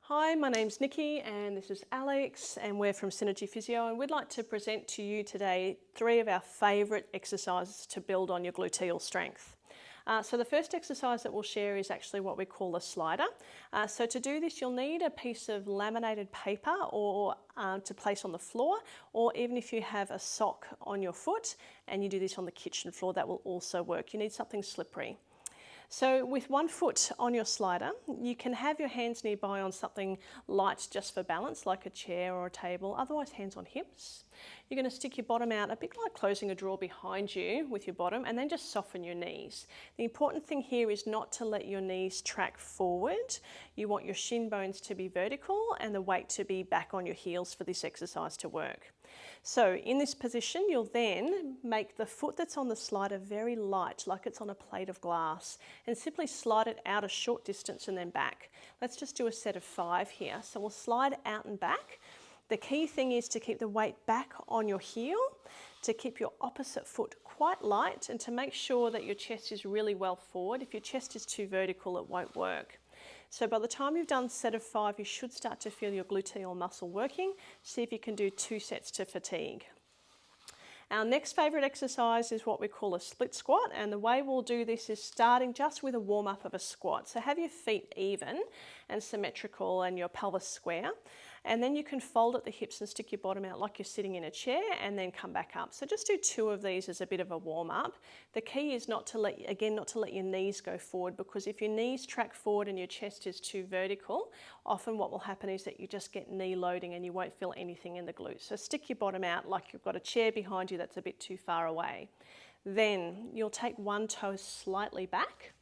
Hi, my name's Nikki and this is Alex and we're from Synergy Physio, and we'd like to present to you today 3 of our favourite exercises to build on your gluteal strength. So the first exercise that we'll share is actually what we call a slider. So to do this you'll need a piece of laminated paper or to place on the floor, or even if you have a sock on your foot and you do this on the kitchen floor, that will also work. You need something slippery. So with one foot on your slider, you can have your hands nearby on something light just for balance, like a chair or a table, otherwise hands on hips. You're going to stick your bottom out, a bit like closing a drawer behind you with your bottom, and then just soften your knees. The important thing here is not to let your knees track forward. You want your shin bones to be vertical and the weight to be back on your heels for this exercise to work. So in this position, you'll then make the foot that's on the slider very light, like it's on a plate of glass, and simply slide it out a short distance and then back. Let's just do a set of 5 here. So we'll slide out and back. The key thing is to keep the weight back on your heel, to keep your opposite foot quite light, and to make sure that your chest is really well forward. If your chest is too vertical, it won't work. So by the time you've done set of 5, you should start to feel your gluteal muscle working. See if you can do 2 sets to fatigue. Our next favourite exercise is what we call a split squat, and the way we'll do this is starting just with a warm-up of a squat. So have your feet even and symmetrical and your pelvis square, and then you can fold at the hips and stick your bottom out like you're sitting in a chair and then come back up. So just do 2 of these as a bit of a warm-up. The key is not to let your knees go forward, because if your knees track forward and your chest is too vertical, often what will happen is that you just get knee loading and you won't feel anything in the glutes. So stick your bottom out like you've got a chair behind you that's a bit too far away. Then you'll take one toe slightly back,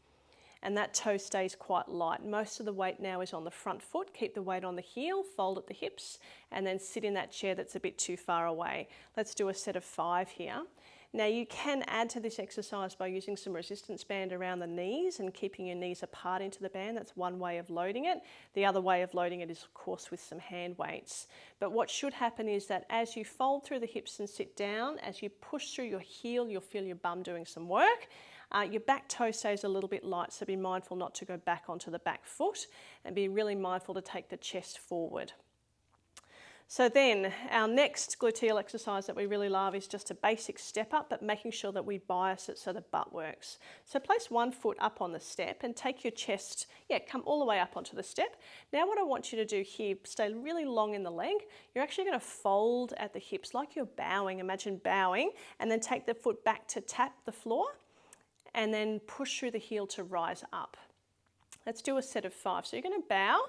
and that toe stays quite light. Most of the weight now is on the front foot. Keep the weight on the heel, fold at the hips, and then sit in that chair that's a bit too far away. Let's do a set of 5 here. Now you can add to this exercise by using some resistance band around the knees and keeping your knees apart into the band. That's one way of loading it. The other way of loading it is of course with some hand weights. But what should happen is that as you fold through the hips and sit down, as you push through your heel, you'll feel your bum doing some work. Your back toe stays a little bit light, so be mindful not to go back onto the back foot, and be really mindful to take the chest forward. So then our next gluteal exercise that we really love is just a basic step up, but making sure that we bias it so the butt works. So place one foot up on the step and take your chest, come all the way up onto the step. Now what I want you to do here, stay really long in the leg. You're actually going to fold at the hips like you're bowing. Imagine bowing, and then take the foot back to tap the floor, and then push through the heel to rise up. Let's do a set of 5. So you're going to bow.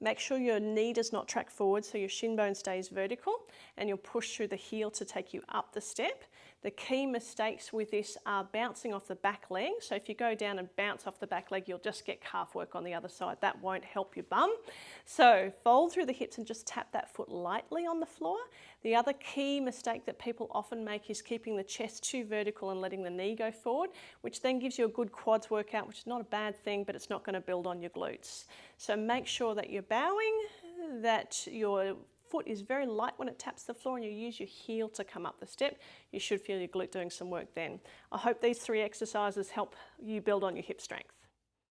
Make sure your knee does not track forward so your shin bone stays vertical, and you'll push through the heel to take you up the step. The key mistakes with this are bouncing off the back leg. So if you go down and bounce off the back leg, you'll just get calf work on the other side. That won't help your bum. So fold through the hips and just tap that foot lightly on the floor. The other key mistake that people often make is keeping the chest too vertical and letting the knee go forward, which then gives you a good quads workout, which is not a bad thing, but it's not going to build on your glutes. So make sure that you're bowing, that your foot is very light when it taps the floor, and you use your heel to come up the step. You should feel your glute doing some work then. I hope these 3 exercises help you build on your hip strength.